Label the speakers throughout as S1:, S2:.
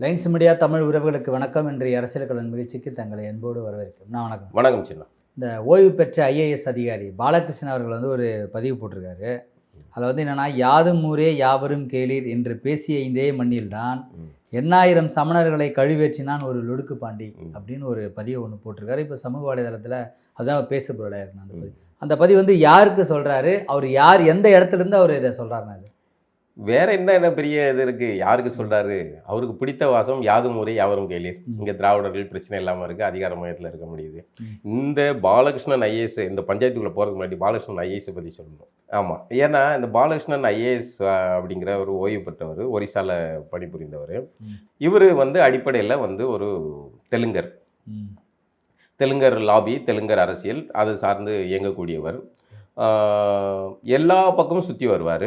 S1: Lines media Tamil உறவுகளுக்கு வணக்கம். இன்றைய அரசியல் கலன் நிகழ்ச்சிக்கு தங்களை அன்போடு வரவேற்கும். நான் வணக்கம்.
S2: வணக்கம் சின்ன.
S1: இந்த ஓய்வு பெற்ற ஐஏஎஸ் அதிகாரி பாலகிருஷ்ணன் அவர்கள் ஒரு பதிவு போட்டிருக்காரு. அதில் என்னென்னா, யாதும் ஊரே யாவரும் கேளீர் என்று பேசிய இந்தே மண்ணில்தான் எண்ணாயிரம் சமணர்களை கழுவேற்றினான் ஒரு லொடுக்கு பாண்டி அப்படின்னு ஒரு பதிவை ஒன்று போட்டிருக்காரு. இப்போ சமூக வலைதளத்தில் அதுதான் பேசுபொருளாக இருக்கு. அந்த பதிவு யாருக்கு சொல்கிறாரு, அவர் யார், எந்த இடத்துலேருந்து அவர் இதை சொல்கிறாருன்னா, அது
S2: வேற என்ன பெரிய இது இருக்கு? யாருக்கு சொல்றாரு? அவருக்கு பிடித்த வாசம் யாதும் ஊரே யாவரும் கேளீர். இங்க திராவிடர்கள் பிரச்சனை இல்லாம இருக்கு, அதிகார மையத்தில் இருக்க முடியுது. இந்த பாலகிருஷ்ணன் ஐஏஎஸ், இந்த பஞ்சாயத்துக்குள்ள போறதுக்கு முன்னாடி பாலகிருஷ்ணன் ஐஏஎஸ் பத்தி சொல்லணும். ஆமா, ஏன்னா இந்த பாலகிருஷ்ணன் ஐஏஎஸ் அப்படிங்கிற ஒரு ஓய்வு பெற்றவர், ஒரிசால பணிபுரிந்தவர். இவர் அடிப்படையில் ஒரு தெலுங்கர் லாபி, தெலுங்கர் அரசியல் அது சார்ந்து இயங்கக்கூடியவர். எல்லா பக்கமும் சுற்றி வருவார்.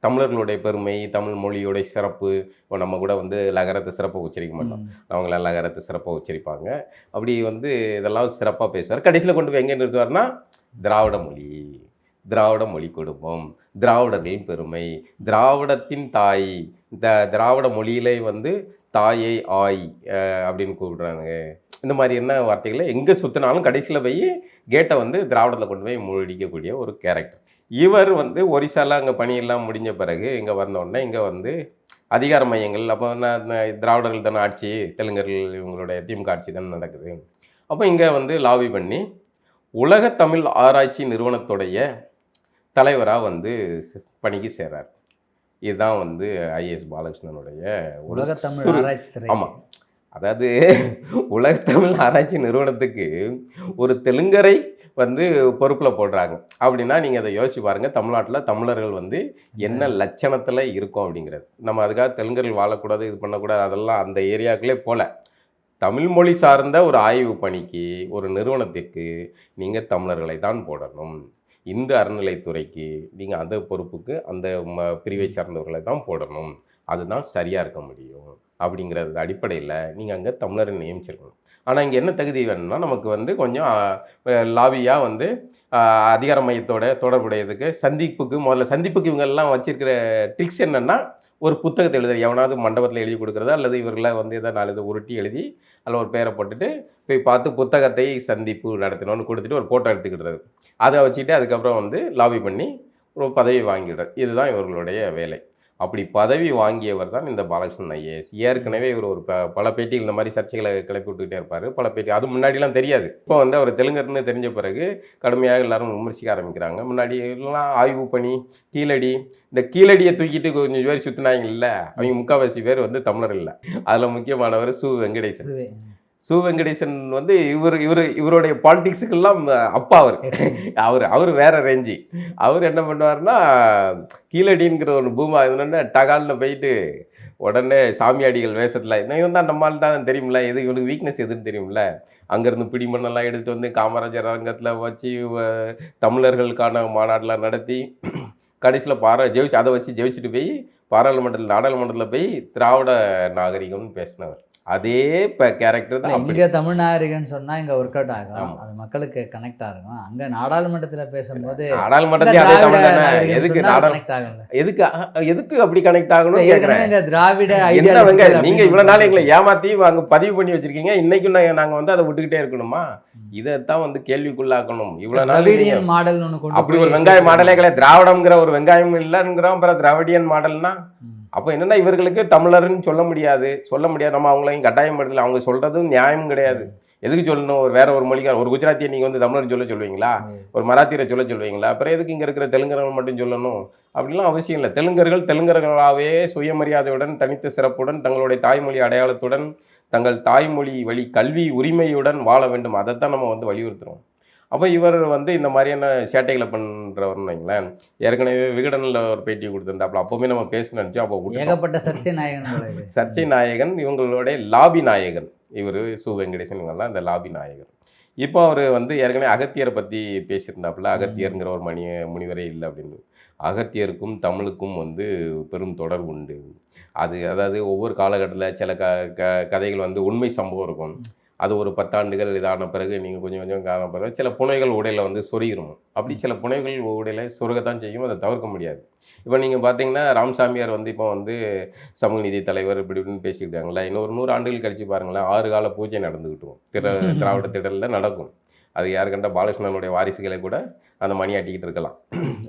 S2: தமிழர்களுடைய பெருமை, தமிழ் மொழியோடைய சிறப்பு. இப்போ நம்ம கூட லகரத்தை சிறப்பாக உச்சரிக்க மாட்டோம், அவங்களாம் லகரத்தை சிறப்பாக உச்சரிப்பாங்க. அப்படி இதெல்லாம் சிறப்பாக பேசுவார். கடைசியில் கொண்டு போய் எங்கே நிறுத்துவார்னா, திராவிட மொழி குடும்பம், திராவிடர்களின் பெருமை, திராவிடத்தின் தாய், திராவிட மொழியிலே தாயை ஆய் அப்படின்னு கூப்பிடுறாங்க. இந்த மாதிரி என்ன வார்த்தைகளை எங்கே சுற்றினாலும் கடைசியில் போய் கேட்டை திராவிடத்தில் கொண்டு போய் மூழ்கடிக்கக்கூடிய ஒரு கேரக்டர். இவர் ஒரிசால அங்கே பணியெல்லாம் முடிஞ்ச பிறகு இங்கே வந்தோடனே இங்கே அதிகார மையங்கள், அப்போ திராவிடர்கள் தானே ஆட்சி, தெலுங்கர்கள் இவங்களுடைய திமுக ஆட்சி தானே நடக்குது. அப்போ இங்கே லாபி பண்ணி உலக தமிழ் ஆராய்ச்சி நிறுவனத்துடைய தலைவராக பணிக்கு சேர்றார். இதுதான் ஐஏஎஸ் பாலகிருஷ்ணனுடைய
S1: உலக தமிழ் ஆராய்ச்சி.
S2: ஆமாம், அதாவது உலக தமிழ் ஆராய்ச்சி நிறுவனத்துக்கு ஒரு தெலுங்கரை பொறுப்பில் போடுறாங்க அப்படின்னா நீங்கள் அதை யோசிச்சு பாருங்கள். தமிழ்நாட்டில் தமிழர்கள் என்ன லட்சணத்தில் இருக்கும் அப்படிங்கிறது. நம்ம அதுக்காக தெலுங்கர்கள் வாழக்கூடாது, இது பண்ணக்கூடாது, அதெல்லாம் அந்த ஏரியாவுக்குள்ளே போல. தமிழ் மொழி சார்ந்த ஒரு ஆய்வு பணிக்கு, ஒரு நிறுவனத்திற்கு நீங்கள் தமிழர்களை தான் போடணும். இந்து அறநிலைத்துறைக்கு நீங்கள் அந்த பொறுப்புக்கு அந்த பிரிவை சார்ந்தவர்களை தான் போடணும். அதுதான் சரியாக இருக்க முடியும். அப்படிங்கிறது அடிப்படையில் நீங்கள் அங்கே தமிழரை நியமிச்சிருக்கணும். ஆனால் இங்கே என்ன தகுதி வேணும்னா, நமக்கு கொஞ்சம் லாபியாக அதிகார மையத்தோட தொடர்புடையதுக்கு முதல்ல சந்திப்புக்கு இவங்கெல்லாம் வச்சிருக்கிற ட்ரிக்ஸ் என்னென்னா, ஒரு புத்தகத்தை எழுதுற எவனாவது மண்டபத்தில் எழுதி கொடுக்குறது, அல்லது இவர்களை எதாவது 4 இதை உருட்டி எழுதி அதில் ஒரு பேரை போட்டுட்டு போய் பார்த்து புத்தகத்தை சந்திப்பு நடத்தினோன்னு கொடுத்துட்டு ஒரு ஃபோட்டோ எடுத்துக்கிடுறது. அதை வச்சுட்டு அதுக்கப்புறம் லாபி பண்ணி ஒரு பதவி வாங்கிடுறது. இதுதான் இவர்களுடைய வேலை. அப்படி பதவி வாங்கியவர் தான் இந்த பாலகிருஷ்ணன் ஐஏஎஸ். ஏற்கனவே இவர் ஒரு பல பேட்டிகள் இந்த மாதிரி சர்ச்சைகளை கிளப்பி விட்டுக்கிட்டே இருப்பார். பல பேட்டி அது முன்னாடிலாம் தெரியாது. இப்போ அவர் தெலுங்கர்னு தெரிஞ்ச பிறகு கடுமையாக எல்லாரும் விமர்சிக்க ஆரம்பிக்கிறாங்க. முன்னாடி எல்லாம் ஆய்வு பணி, கீழடி, இந்த கீழடியை தூக்கிட்டு கொஞ்சம் பேர் சுற்றினாங்க இல்லை, அவங்க முக்கால்வாசி பேர் தமிழர் இல்லை. அதில் முக்கியமானவர் சு வெங்கடேசன் இவருடைய பாலிடிக்ஸுக்கெல்லாம் அப்பா. அவர் வேற ரேஞ்சி. அவர் என்ன பண்ணுவார்னா, கீழடிங்கிற ஒரு பூமா இதுன்னு டகால்னு போயிட்டு உடனே சாமியாடிகள் வேஷத்தில் இவன் தான் நம்மால் தான் தெரியுமில்ல, எது இவனுக்கு வீக்னஸ் எதுன்னு தெரியுமில்ல, அங்கேருந்து பிடிமண்ணெல்லாம் எடுத்துகிட்டு காமராஜர் அரங்கத்தில் வச்சு தமிழர்களுக்கான மாநாட்டெலாம் நடத்தி கடைசியில் ஜெயிச்சு அதை வச்சு ஜெயிச்சுட்டு போய் நாடாளுமன்றத்தில் போய் திராவிட நாகரிகம்னு பேசினவர். அதே கேரக்டர் தான்.
S1: இங்கே தமிழ் நாகரிகன்னு சொன்னால் இங்கே ஒர்க் அவுட் ஆகும், அது மக்களுக்கு கனெக்ட் ஆகும். அங்கே நாடாளுமன்றத்தில் பேசும்போது
S2: எதுக்கு அப்படி கனெக்ட் ஆகணும்?
S1: திராவிட
S2: நீங்க இவ்வளவு நாள் எங்களை ஏமாத்தி அங்க பதிவு பண்ணி வச்சிருக்கீங்க, இன்னைக்கும் நாங்க அதை விட்டுக்கிட்டே இருக்கணுமா? இதைத்தான் கேள்விக்குள்ளாக்கணும். இவ்வளவு நாள்
S1: மாடல்
S2: அப்படி ஒரு வெங்காய மாடலே கிடையாது. திராவிடம்ங்கிற ஒரு வெங்காயம் இல்லைங்கிறோம், அப்புறம் திராவிடியன் மாடல்னா அப்போ என்னென்னா, இவர்களுக்கு தமிழர்னு சொல்ல முடியாது. நம்ம அவங்களையும் கட்டாயப்படுத்தல. அவங்க சொல்கிறதும் நியாயமும் கிடையாது. எதுக்கு சொல்லணும்? வேற ஒரு மொழிக்கார, ஒரு குஜராத்தியை நீங்கள் தமிழர் சொல்லுவீங்களா? ஒரு மராத்தியரை சொல்லுவீங்களா? அப்புறம் எதுக்கு இங்கே இருக்கிற தெலுங்கர்கள் மட்டும் சொல்லணும்? அப்படிலாம் அவசியம் இல்லை. தெலுங்கர்களாகவே சுயமரியாதையுடன், தனித்த சிறப்புடன், தங்களுடைய தாய்மொழி அடையாளத்துடன், தங்கள் தாய்மொழி வழி கல்வி உரிமையுடன் வாழ வேண்டும். அதைத்தான் நம்ம வலியுறுத்துகிறோம். அப்போ இவர் இந்த மாதிரியான சேட்டைகளை பண்ணுறவர்னு வைங்களேன். ஏற்கனவே விகடனில் ஒரு பேட்டி கொடுத்துருந்தாப்புல, அப்போவுமே நம்ம பேசணும்னு நினச்சோம். அப்போ
S1: ஏகப்பட்ட
S2: சர்ச்சை நாயகன், இவங்களுடைய லாபி நாயகன் இவர் சு வெங்கடேசன். இவங்கெல்லாம் இந்த லாபி நாயகன். இப்போ அவர் ஏற்கனவே அகத்தியரை பற்றி பேசியிருந்தாப்புல, அகத்தியருங்கிற ஒரு முனிவரே இல்லை அப்படின்னு. அகத்தியருக்கும் தமிழுக்கும் பெரும் தொடர்பு உண்டு. அதாவது ஒவ்வொரு காலகட்டத்தில் சில கதைகள் உண்மை சம்பவம் இருக்கும். அது ஒரு 10 ஆண்டுகள் இதான பிறகு நீங்கள் கொஞ்சம் கொஞ்சம் காண பிறகு சில புனைகள் உடையில் வந்து சொருகிரும். அப்படி சில புனைகள் உடையில் சொருகத்தான் செய்யும், அதை தவிர்க்க முடியாது. இப்போ நீங்கள் பார்த்தீங்கன்னா ராமசாமியார் வந்து இப்போ வந்து சமூக நீதி தலைவர் இப்படி இப்படின்னு பேசிக்கிட்டாங்களே, இன்னொரு 100 ஆண்டுகள் கழிச்சு பாருங்களேன், 6 கால பூஜை நடந்துக்கிட்டும் திராவிட திடலில் நடக்கும். அது யாரு கண்ட பாலகிருஷ்ணனுடைய வாரிசுகளை கூட அந்த மணி ஆட்டிக்கிட்டு இருக்கலாம்.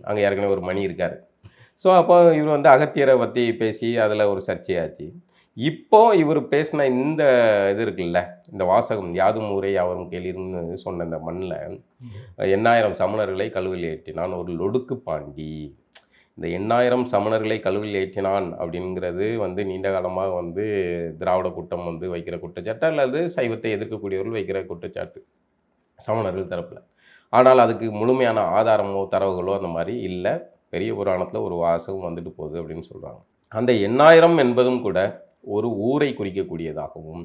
S2: அங்கே ஏற்கனவே ஒரு மணி இருக்கார். ஸோ அப்போ இவர் வந்து அகத்தியரை பற்றி பேசி அதில் ஒரு சர்ச்சையாச்சு. இப்போ இவர் பேசின இந்த இது இருக்குல்ல, இந்த வாசகம் யாதும் ஊரே யாவரும் கேளீர்னு சொன்ன இந்த மண்ணில் 8000 சமணர்களை கழுவில் ஏற்றினான் ஒரு லொடுக்கு பாண்டி. இந்த 8000 சமணர்களை கழுவில் ஏற்றினான் அப்படிங்கிறது வந்து நீண்ட காலமாக வந்து திராவிட கூட்டம் வந்து வைக்கிற குற்றச்சாட்டு, அல்லது சைவத்தை எதிர்க்கக்கூடியவர்கள் வைக்கிற குற்றச்சாட்டு சமணர்கள் தரப்பில். ஆனால் அதுக்கு முழுமையான ஆதாரமோ தரவுகளோ அந்த மாதிரி இல்லை. பெரிய புராணத்தில் ஒரு வாசகம் வந்துட்டு போகுது அப்படின்னு சொல்கிறாங்க. அந்த 8000 என்பதும் கூட ஒரு ஊரை குறிக்கக்கூடியதாகவும்,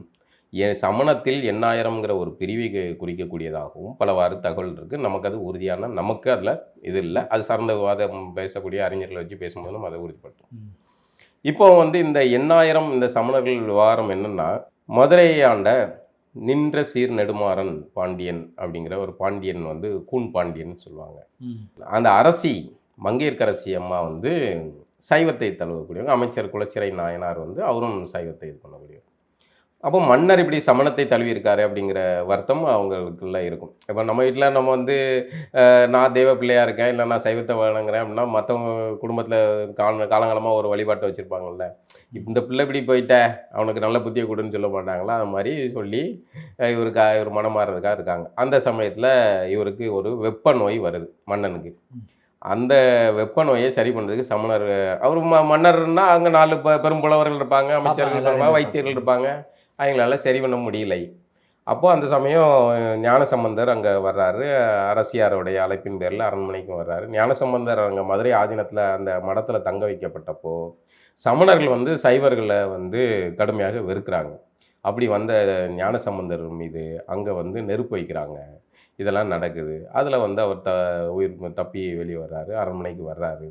S2: சமணத்தில் 8000ங்கிற ஒரு பிரிவை குறிக்கக்கூடியதாகவும் பலவாறு தகவல் இருக்குது. நமக்கு அது உறுதியான, நமக்கு அதில் இது இல்லை. அது சார்ந்த விவாதம் பேசக்கூடிய அறிஞர்களை வச்சு பேசும்போது நம்ம அதை உறுதிப்படுத்தும். இப்போ வந்து இந்த 8000 இந்த சமணர்கள் விவகாரம் என்னென்னா, மதுரையை ஆண்ட நின்ற சீர் நெடுமாறன் பாண்டியன் அப்படிங்கிற ஒரு பாண்டியன் வந்து கூன் பாண்டியன் சொல்லுவாங்க. அந்த அரசி மங்கையர்க்கரசி அம்மா வந்து சைவத்தை தழுவக்கூடியவங்க. அமைச்சர் குலச்சிறை நாயனார் வந்து அவரும் சைவத்தை இது பண்ணக்கூடியவர். அப்போ மன்னர் இப்படி சமணத்தை தழுவியிருக்காரு அப்படிங்கிற வருத்தம் அவங்களுக்குள்ள இருக்கும். இப்போ நம்ம வீட்டில் நம்ம வந்து நான் தெய்வ பிள்ளையாக இருக்கேன், இல்லை நான் சைவத்தை வணங்குறேன் அப்படின்னா மற்றவங்க குடும்பத்தில் காலங்காலமாக ஒரு வழிபாட்டை வச்சுருப்பாங்கல்ல. இந்த பிள்ளை இப்படி போயிட்ட அவனுக்கு நல்ல புத்தியை கொடுன்னு சொல்ல மாட்டாங்களா, அது மாதிரி சொல்லி இவர் மனம் மாறுறதுக்காக இருக்காங்க. அந்த சமயத்தில் இவருக்கு ஒரு வெப்ப நோய் வருது மன்னனுக்கு. அந்த வெப்ப நோயை சரி பண்ணுறதுக்கு சமணர், அவர் மன்னர்னா அங்கே 4 பெரும்புலவர்கள் இருப்பாங்க, அமைச்சர்கள் இருப்பாங்க, வைத்தியர்கள் இருப்பாங்க, அவங்களால சரி பண்ண முடியலை. அப்போது அந்த சமயம் ஞானசம்பந்தர் அங்கே வர்றாரு. அரசியாருடைய அழைப்பின் பேரில் அரண்மனைக்கு வர்றாரு. ஞானசம்பந்தர் அங்கே மதுரை ஆதீனத்தில் அந்த மடத்தில் தங்க வைக்கப்பட்டப்போ சமணர்கள் வந்து சைவர்களை வந்து கடுமையாக வெறுக்கிறாங்க. அப்படி வந்த ஞானசம்பந்தர் மீது அங்கே வந்து நெருப்பு வைக்கிறாங்க. இதெல்லாம் நடக்குது. அதில் வந்து அவர் உயிர் தப்பி வெளியே வர்றாரு, அரண்மனைக்கு வர்றாரு.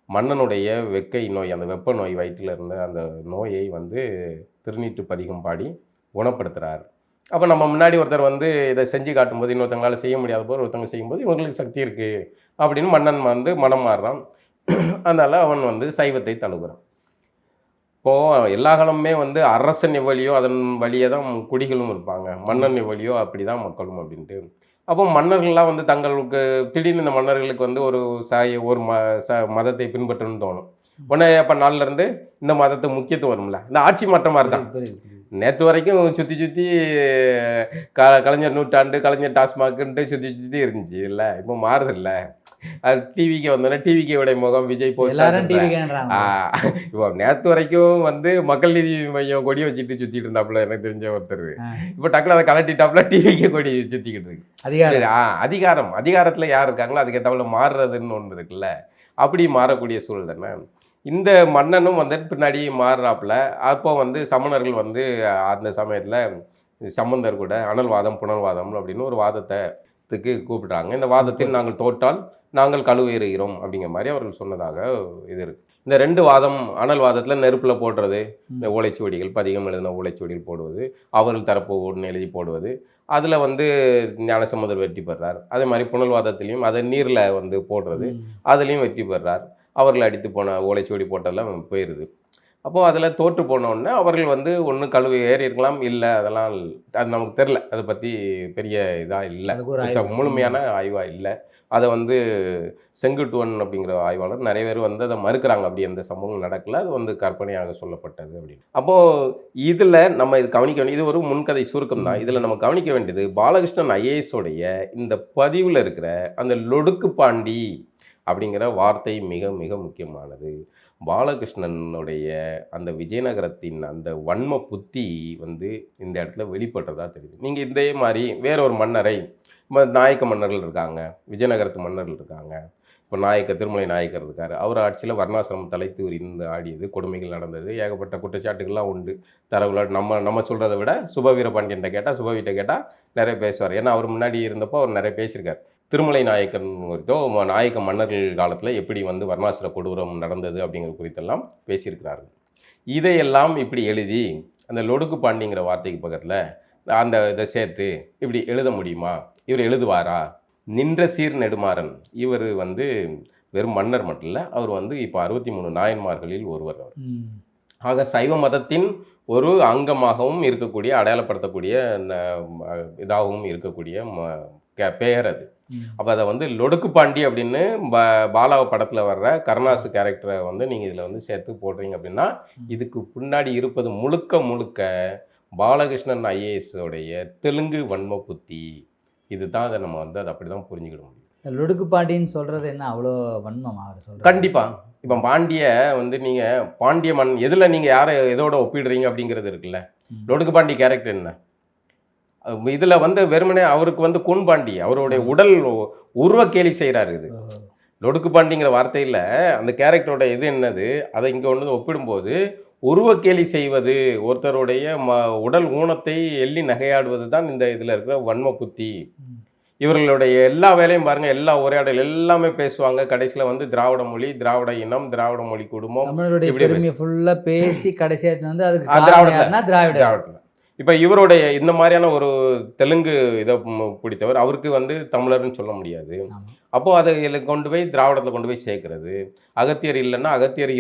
S2: மன்னனுடைய வெக்கை நோய், அந்த வெப்ப நோய் வயிற்றில் இருந்த அந்த நோயை வந்து திருநீற்று பதிகம் பாடி குணப்படுத்துகிறார். அப்போ நம்ம முன்னாடி ஒருத்தர் வந்து இதை செஞ்சு காட்டும்போது இன்னொருத்தங்களால் செய்ய முடியாத போது ஒருத்தவங்க செய்யும்போது இவங்களுக்கு சக்தி இருக்குது அப்படின்னு மன்னன் வந்து மனம் மாறுறான். அதனால் அவன் வந்து சைவத்தை தழுவுறான். இப்போது எல்லா காலமுமே வந்து அரசன் எவ்வளியோ அதன் வழியே தான் குடிகளும் இருப்பாங்க, மன்னன் எவ்வளியோ அப்படி தான் மக்களும் அப்படின்ட்டு. அப்போ மன்னர்கள்லாம் வந்து தங்களுக்கு திடீர்னு இந்த மன்னர்களுக்கு வந்து ஒரு ஒரு மதத்தை பின்பற்றணும்னு தோணும். உடனே அப்போ நாள்லேருந்து இந்த மதத்தை முக்கியத்துவம் வரும்ல, இந்த ஆட்சி மாற்றம் மாதிரி தான். நேற்று வரைக்கும் சுற்றி சுற்றி கலைஞர் நூற்றாண்டு, கலைஞர் டாஸ்மாக்குன்ட்டு சுற்றி இருந்துச்சு இல்லை, இப்போ மாறுது இல்லை. அது டிவிக்கு வந்தோடனே டிவிக்கோடைய முகம் விஜய் போஸ்ட். இப்போ நேற்று வரைக்கும் வந்து மக்கள் நீதி மையம் கொடி வச்சுட்டு சுற்றிட்டு இருந்தாப்புல எனக்கு தெரிஞ்ச ஒருத்தர். இப்போ டக்குனு அதை கலட்டிட்டாப்புல டிவிக்கு கொடி சுற்றிக்கிட்டு இருக்கு. அதிகாரத்தில் யார் இருக்காங்களோ அதுக்கேற்றாப்புல மாறுறதுன்னு ஒன்று இருக்குல்ல, அப்படி மாறக்கூடிய சூழல் தானே. இந்த மன்னனும் வந்து பின்னாடி மாறுறாப்புல. அப்போ வந்து சமணர்கள் வந்து அந்த சமயத்தில் சம்பந்தர் கூட அனல்வாதம் புனல்வாதம் அப்படின்னு ஒரு வாதத்துக்கு கூப்பிடுறாங்க. இந்த வாதத்தில் நாங்கள் தோற்றால் நாங்கள் கழுவேறுகிறோம் அப்படிங்கிற மாதிரி அவர்கள் சொன்னதாக இது இருக்குது. இந்த 2 வாதம், அனல்வாதத்தில் நெருப்பில் போடுறது, இந்த ஓலைச்சுவடிகள் பதிகம் எழுதின ஓலைச்சுவடிகள் போடுவது, அவர்கள் தரப்பு ஒன்று எழுதி போடுவது, அதில் வந்து ஞானசம்பந்தர் வெற்றி பெறார். அதே மாதிரி புனல்வாதத்துலேயும் அதை நீரில் வந்து போடுறது, அதுலேயும் வெற்றி பெறார். அவர்கள் அடித்து போன ஓலைச்சுவடி போட்டதெல்லாம் போயிடுது. அப்போது அதில் தோற்று போனோடனே அவர்கள் வந்து ஒன்று கழுவி ஏறி இருக்கலாம், இல்லை அதெல்லாம் அது நமக்கு தெரில, அதை பற்றி பெரிய இதாக இல்லை, முழுமையான ஆய்வாக இல்லை. அதை வந்து செங்குட்டுவன் அப்படிங்கிற ஆய்வாளர் நிறைய பேர் வந்து அதை மறுக்கிறாங்க, அப்படி எந்த சம்பவம் நடக்கல, அது வந்து கற்பனையாக சொல்லப்பட்டது அப்படின்னு. அப்போது இதில் நம்ம இது கவனிக்க வேண்டியது, இது ஒரு முன்கதை சுருக்கம் தான். இதில் நம்ம கவனிக்க வேண்டியது பாலகிருஷ்ணன் ஐஏஎஸோடைய இந்த பதிவில் இருக்கிற அந்த லொடுக்கு பாண்டி அப்படிங்கிற வார்த்தை மிக மிக முக்கியமானது. பாலகிருஷ்ணனுடைய அந்த விஜயநகரத்தின் அந்த வன்ம புத்தி வந்து இந்த இடத்துல வெளிப்படுறதா தெரியுது. நீங்கள் இதே மாதிரி வேற ஒரு மன்னரை, நாயக்க மன்னர்கள் இருக்காங்க, விஜயநகரத்து மன்னர்கள் இருக்காங்க. இப்போ திருமலை நாயக்கர் இருக்கார். அவர் ஆட்சியில் வர்ணாசிரமம் தலைத்து இருந்து ஆடியது, கொடுமைகள் நடந்தது, ஏகப்பட்ட குற்றச்சாட்டுகள்லாம் உண்டு. தரவுல நம்ம சொல்கிறத விட சுபவீர பாண்டியன்ட்ட கேட்டால், சுபவீட்ட கேட்டால் நிறைய பேசுவார். ஏன்னா அவர் முன்னாடி இருந்தப்போ அவர் நிறைய பேசியிருக்கார். திருமலை நாயக்கன் குறித்தோ நாயக்க மன்னர்கள் காலத்தில் எப்படி வந்து வர்ணாசிர கொடூரம் நடந்தது அப்படிங்கிற குறித்தெல்லாம் பேசியிருக்கிறார்கள். இதையெல்லாம் இப்படி எழுதி அந்த லொடுக்கு பாண்டிங்கிற வார்த்தைக்கு பக்கத்தில் அந்த இதை சேர்த்து இப்படி எழுத முடியுமா, இவர் எழுதுவாரா? நின்ற சீர் நெடுமாறன் இவர் வந்து வெறும் மன்னர் மட்டும் இல்லை, அவர் வந்து இப்போ 63 நாயன்மார்களில் ஒருவர் அவர். ஆக சைவ மதத்தின் ஒரு அங்கமாகவும் இருக்கக்கூடிய, அடையாளப்படுத்தக்கூடிய இதாகவும் இருக்கக்கூடிய பெயர் அது. அப்போ அதை வந்து லொடுக்கு பாண்டி அப்படின்னு பாலாவ படத்தில் வர்ற கருணாசு கேரக்டரை வந்து நீங்கள் இதில் வந்து சேர்த்து போடுறீங்க அப்படின்னா, இதுக்கு பின்னாடி இருப்பது முழுக்க முழுக்க பாலகிருஷ்ணன் ஐஏஎஸ் உடைய தெலுங்கு வன்ம புத்தி. இதுதான் அதை நம்ம வந்து அதை அப்படி தான் புரிஞ்சுக்கிட முடியும்.
S1: லொடுக்கு பாண்டின்னு சொல்கிறது என்ன அவ்வளோ வன்மமா அவர் சொல்கிறது?
S2: கண்டிப்பாக. இப்போ பாண்டிய வந்து நீங்கள் பாண்டிய மண் எதில் நீங்கள் யாரை எதோட ஒப்பிடுறீங்க அப்படிங்கிறது இருக்குல்ல. லொடுக்கு பாண்டி கேரக்டர் என்ன? இதில் வந்து வெறுமனே அவருக்கு வந்து கூன் பாண்டி அவருடைய உடல் உருவ கேலி செய்கிறாரு. இது லொடுக்கு பாண்டிங்கிற வார்த்தையில் அந்த கேரக்டரோட இது என்னது, அதை இங்கே ஒன்று ஒப்பிடும்போது உருவ கேலி செய்வது, ஒருத்தருடைய உடல் ஊனத்தை எள்ளி நகையாடுவது தான் இந்த இதில் இருக்கிற வன்ம புத்தி. இவர்களுடைய எல்லா வேலையும் பாருங்கள், எல்லா உரையாடல் எல்லாமே பேசுவாங்க. கடைசியில் வந்து திராவிட மொழி, திராவிட இனம், திராவிட மொழி குடும்பம்,
S1: தமிழுடைய பெருமையை ஃபுல்லாக பேசி கடைசியாக வந்து அதுக்கு
S2: திராவிடத்தில். இப்போ இவருடைய இந்த மாதிரியான ஒரு தெலுங்கு இதை பிடித்தவர், அவருக்கு வந்து தமிழர்னு சொல்ல முடியாது. அப்போது அதை கொண்டு போய் திராவிடத்தில் கொண்டு போய் சேர்க்கறது. அகத்தியர் இல்லைன்னா அகத்தியர்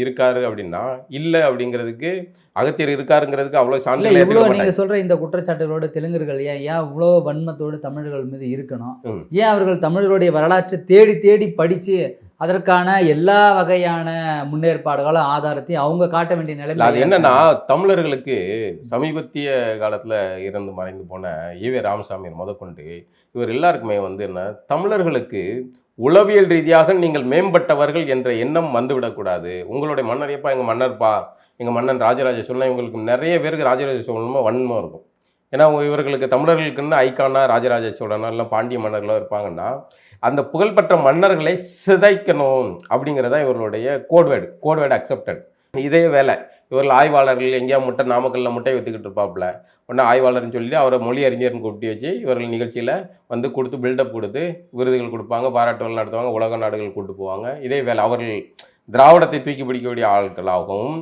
S2: இருக்காரு அப்படின்னா இல்லை அப்படிங்கிறதுக்கு, அகத்தியர் இருக்காருங்கிறதுக்கு அவ்வளோ சான்று.
S1: நீங்கள் சொல்கிற இந்த குற்றச்சாட்டுகளோட தெலுங்கர்கள் ஏன் இவ்வளோ வன்மத்தோடு தமிழர்கள் மீது இருக்கணும்? ஏன் அவர்கள் தமிழர்களுடைய வரலாற்றை தேடி தேடி படித்து அதற்கான எல்லா வகையான முன்னேற்பாடுகளும் ஆதாரத்தையும் அவங்க காட்ட வேண்டிய நிலைமை?
S2: அது என்னன்னா, தமிழர்களுக்கு சமீபத்திய காலத்தில் இருந்து மறைந்து போன ஈவே ராமசாமி முதற்கொண்டு இவர் எல்லாருக்குமே வந்து என்ன, தமிழர்களுக்கு உளவியல் ரீதியாக நீங்கள் மேம்பட்டவர்கள் என்ற எண்ணம் வந்துவிடக்கூடாது. உங்களுடைய மன்னர் எப்பா எங்கள் மன்னர்ப்பா, எங்கள் மன்னன் ராஜராஜ சோழன், இவங்களுக்கு நிறைய பேருக்கு ராஜராஜ சோழனும் வன்மம் இருக்கும். ஏன்னா இவர்களுக்கு தமிழர்களுக்குன்னு ஐக்கானா ராஜராஜ சோழனா இல்லை பாண்டிய மன்னர்களோ இருப்பாங்கன்னா, அந்த புகழ்பெற்ற மன்னர்களை சிதைக்கணும் அப்படிங்கிறதா இவர்களுடைய கோட்வேர்டு அக்செப்டட். இதே வேலை இவர்கள் ஆய்வாளர்கள் எங்கேயா நாமக்கல்ல முட்டை விற்றுக்கிட்டு இருப்பாப்புல, ஒன்று ஆய்வாளர்னு சொல்லி அவரை மொழி அறிஞர்னு கூப்பிட்டு வச்சு இவர்கள் நிகழ்ச்சியில் வந்து கொடுத்து பில்டப் கொடுத்து விருதுகள் கொடுப்பாங்க, பாராட்டுகள் நடத்துவாங்க, உலக நாடுகள் கூப்பிட்டு போவாங்க. இதே வேலை அவர்கள் திராவிடத்தை தூக்கி பிடிக்கக்கூடிய ஆட்களாகவும்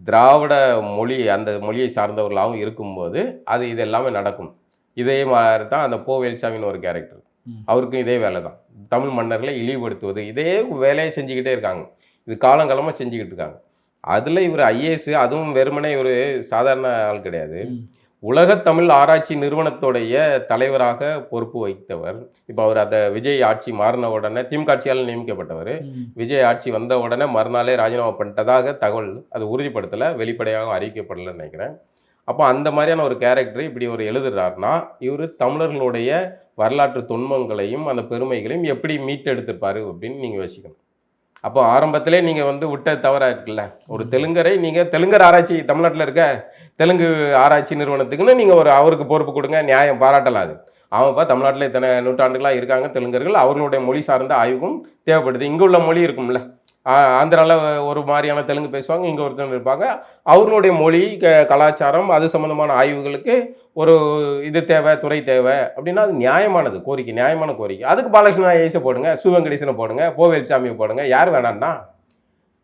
S2: திராவிட மொழி அந்த மொழியை சார்ந்தவர்களாகவும் இருக்கும்போது இது எல்லாமே நடக்கும். இதே மாதிரி தான் அந்த வேல்சாமின்னு ஒரு கேரக்டர், அவருக்கும் இதே வேலை தான். தமிழ் மன்னர்களை இழிவுபடுத்துவது, இதே வேலையை செஞ்சுக்கிட்டே இருக்காங்க. இது காலங்காலமாக செஞ்சுக்கிட்டு இருக்காங்க. அதில் இவர் ஐஏஎஸ், அதுவும் வெறுமனே இவர் சாதாரண ஆள் கிடையாது. உலகத் தமிழ் ஆராய்ச்சி நிறுவனத்துடைய தலைவராக பொறுப்பு வகித்தவர். இப்போ அவர் அந்த விஜய் ஆட்சி மாறின உடனே, திமுக ஆட்சியால் நியமிக்கப்பட்டவர், விஜய் ஆட்சி வந்த உடனே மறுநாளே ராஜினாமா பண்ணிட்டதாக தகவல், அது உறுதிப்படுத்தலை, வெளிப்படையாக அறிவிக்கப்படலைன்னு நினைக்கிறேன். அப்போ அந்த மாதிரியான ஒரு கேரக்டர் இப்படி ஒரு எழுதுறாருன்னா, இவர் தமிழர்களுடைய வரலாற்று துன்பங்களையும் அந்த பெருமைகளையும் எப்படி மீட்டெடுத்திருப்பாரு அப்படின்னு நீங்கள் யோசிக்கணும். அப்போ ஆரம்பத்திலே நீங்கள் வந்து விட்ட தவறாக இருக்குல்ல, ஒரு தெலுங்கரை நீங்கள் தெலுங்கர் ஆராய்ச்சி தமிழ்நாட்டில் இருக்க தெலுங்கு ஆராய்ச்சி நிறுவனத்துக்குன்னு நீங்கள் அவருக்கு பொறுப்பு கொடுங்க, நியாயம் பாராட்டலாது. அவன்ப்பா தமிழ்நாட்டில் இத்தனை நூற்றாண்டுகளாக இருக்காங்க தெலுங்கர்கள், அவர்களுடைய மொழி சார்ந்த ஆய்வும் தேவைப்படுது. இங்கே உள்ள மொழி இருக்கும்ல, ஆந்திராவில் ஒரு மாதிரியான தெலுங்கு பேசுவாங்க, இங்கே ஒருத்தர் இருப்பாங்க, அவர்களுடைய மொழி கலாச்சாரம் அது சம்மந்தமான ஆய்வுகளுக்கு ஒரு இது தேவை, துறை தேவை அப்படின்னா அது நியாயமானது கோரிக்கை, நியாயமான கோரிக்கை. அதுக்கு பாலகிருஷ்ணன் ஐஏஎஸை போடுங்க, வெங்கடேசனை போடுங்க, வேல்சாமியை போடுங்க, யார் வேணான்னா.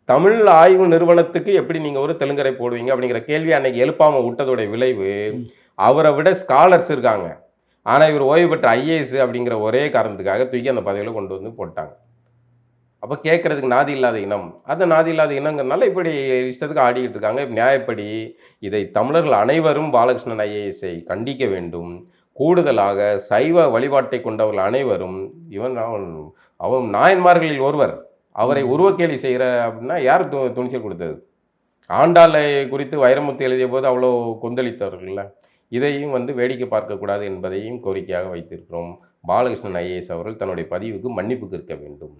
S2: தமிழ் ஆய்வு நிறுவனத்துக்கு எப்படி நீங்கள் ஒரு தெலுங்கரை போடுவீங்க அப்படிங்கிற கேள்வி அன்னைக்கு எழுப்பாமல் விட்டதோடைய விளைவு, அவரை விட ஸ்காலர்ஸ் இருக்காங்க, ஆனால் இவர் ஓய்வு பெற்ற ஐஏஎஸ் அப்படிங்கிற ஒரே காரணத்துக்காக தூக்கி அந்த பதவியில் கொண்டு வந்து போட்டாங்க. அப்போ கேட்குறதுக்கு நாதி இல்லாத இனம், அந்த நாதி இல்லாத இனங்கிறனால இப்படி இஷ்டத்துக்கு ஆடிக்கிட்டு இருக்காங்க. நியாயப்படி இதை தமிழர்கள் அனைவரும் பாலகிருஷ்ணன் ஐஏஎஸை கண்டிக்க வேண்டும். கூடுதலாக சைவ வழிபாட்டை கொண்டவர்கள் அனைவரும், அவன் நாயன்மார்களில் ஒருவர், அவரை உருவக்கேலி செய்கிற அப்படின்னா யார் துணிச்சல் கொடுத்தது? ஆண்டாளை குறித்து வைரமுத்து எழுதிய போது அவ்வளோ கொந்தளித்தவர்கள்ல, இதையும் வந்து வேடிக்கை பார்க்கக்கூடாது என்பதையும் கோரிக்கையாக வைத்திருக்கிறோம். பாலகிருஷ்ணன் ஐஏஎஸ் அவர்கள் தன்னுடைய பதிவுக்கு மன்னிப்பு கேட்க வேண்டும்.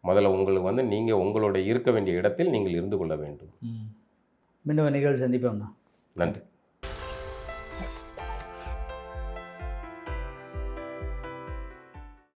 S2: முதல்ல உங்களுக்கு வந்து நீங்கள் உங்களுடைய இருக்க வேண்டிய இடத்தில் நீங்கள் இருந்து கொள்ள வேண்டும்.
S1: மீண்டும் நிகழ்வு சந்திப்போம்ண்ணா.
S2: நன்றி.